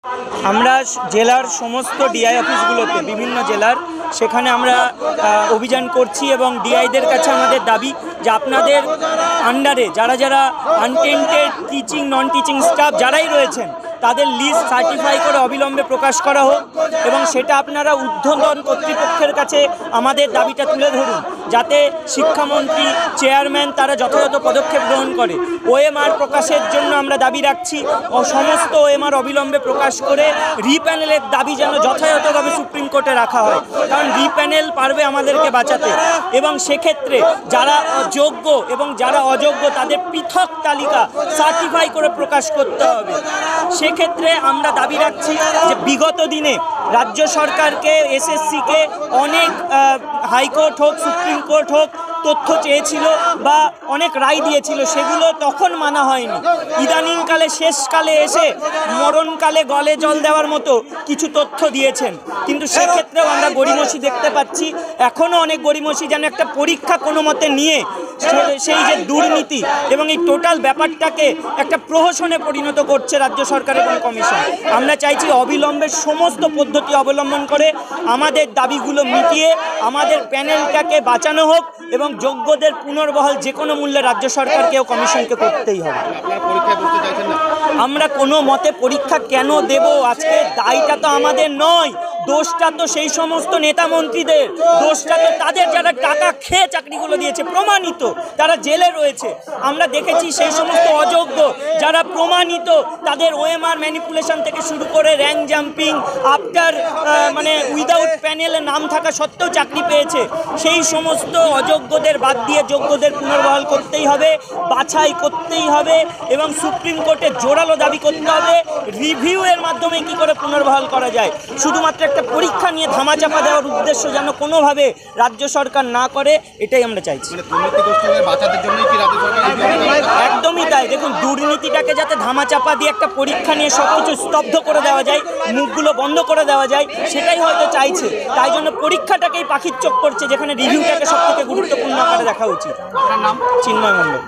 আমরা জেলার সমস্ত ডিআই অফিসগুলোতে বিভিন্ন জেলার সেখানে আমরা অভিযান করছি এবং ডিআইদের কাছে আমাদের দাবি যে আপনাদের আন্ডারে যারা যারা untainted teaching non teaching staff যারাই রয়েছেন তাদের লিস্ট সার্টিফাই করে অবিলম্বে প্রকাশ করা হোক এবং সেটা আপনারা ঊর্ধ্বতন কর্তৃপক্ষের কাছে আমাদের দাবিটা তুলে ধরুন, যাতে শিক্ষামন্ত্রী চেয়ারম্যান তারা যথাযথ পদক্ষেপ গ্রহণ করে। ওএমআর প্রকাশের জন্য আমরা দাবি রাখছি ও সমস্ত ওএমআর অবিলম্বে প্রকাশ করে রিপ্যানেলের দাবি যেন যথাযথভাবে সুপ্রিম কোর্টে রাখা হয়, কারণ রিপ্যানেল পারবে আমাদেরকে বাঁচাতে। এবং সেক্ষেত্রে যারা যোগ্য এবং যারা অযোগ্য তাদের পৃথক তালিকা সার্টিফাই করে প্রকাশ করতে হবে। সেক্ষেত্রে আমরা দাবি রাখছি যে বিগত দিনে রাজ্য সরকারকে এসএসসিকে অনেক হাইকোর্ট হোক সুপ্রিম কোর্ট হোক তথ্য চেয়েছিল বা অনেক রায় দিয়েছিল, সেগুলো তখন মানা হয়নি। ইদানিংকালে শেষকালে এসে মরণকালে গলে জল দেওয়ার মতো কিছু তথ্য দিয়েছেন, কিন্তু সেক্ষেত্রেও আমরা গড়িমসি দেখতে পাচ্ছি। এখনও অনেক গড়িমসি যেন একটা পরীক্ষা কোনো মতে নিয়ে সেই যে দুর্নীতি এবং এই টোটাল ব্যাপারটাকে একটা প্রহসনে পরিণত করছে রাজ্য সরকার এবং কমিশন। আমরা চাইছি অবিলম্বে সমস্ত পদ্ধতি অবলম্বন করে আমাদের দাবিগুলো মিটিয়ে আমাদের প্যানেলটাকে বাঁচানো হোক এবং যোগ্যদের পুনর্বহাল যে কোনো মূল্যে রাজ্য সরকারকে ও কমিশনকে করতেই হবে। আমরা কোনো মতে পরীক্ষা কেন দেব? আজকে দায়টা তো আমাদের নয়, দোষটা তো সেই সমস্ত নেতা মন্ত্রীদের, দোষটা তো তাদের যারা টাকা খেয়ে চাকরিগুলো দিয়েছে, প্রমাণিত তারা জেলে রয়েছে। আমরা দেখেছি সেই সমস্ত অযোগ্য যারা প্রমাণিত তাদের ওএমআর ম্যানিপুলেশন থেকে শুরু করে র্যাঙ্ক জাম্পিং আফটার উইদাউট প্যানেলে নাম থাকা সত্ত্বেও চাকরি পেয়েছে। সেই সমস্ত অযোগ্যদের বাদ দিয়ে যোগ্যদের পুনর্বহাল করতেই হবে, বাছাই করতেই হবে এবং সুপ্রিম কোর্টে জোরালো দাবি করতে হবে রিভিউয়ের মাধ্যমে কি করে পুনর্বহাল করা যায়। শুধুমাত্র একটা পরীক্ষা নিয়ে ধামাচাপা দেওয়ার উদ্দেশ্য যেন কোনোভাবে রাজ্য সরকার না করে, এটাই আমরা চাইছি। একদমই তাই। দেখুন, দুর্নীতিটাকে যাতে ধামাচাপা দিয়ে একটা পরীক্ষা নিয়ে সব কিছু স্তব্ধ করে দেওয়া যায়, মুখগুলো বন্ধ করে দেওয়া যায়, সেটাই হয়তো চাইছে। তাই জন্য পরীক্ষাটাকেই পাখির চোখ করছে, যেখানে রিভিউটাকে সব থেকে গুরুত্বপূর্ণ আকারে দেখা উচিত। চিন্ময় মণ্ডল।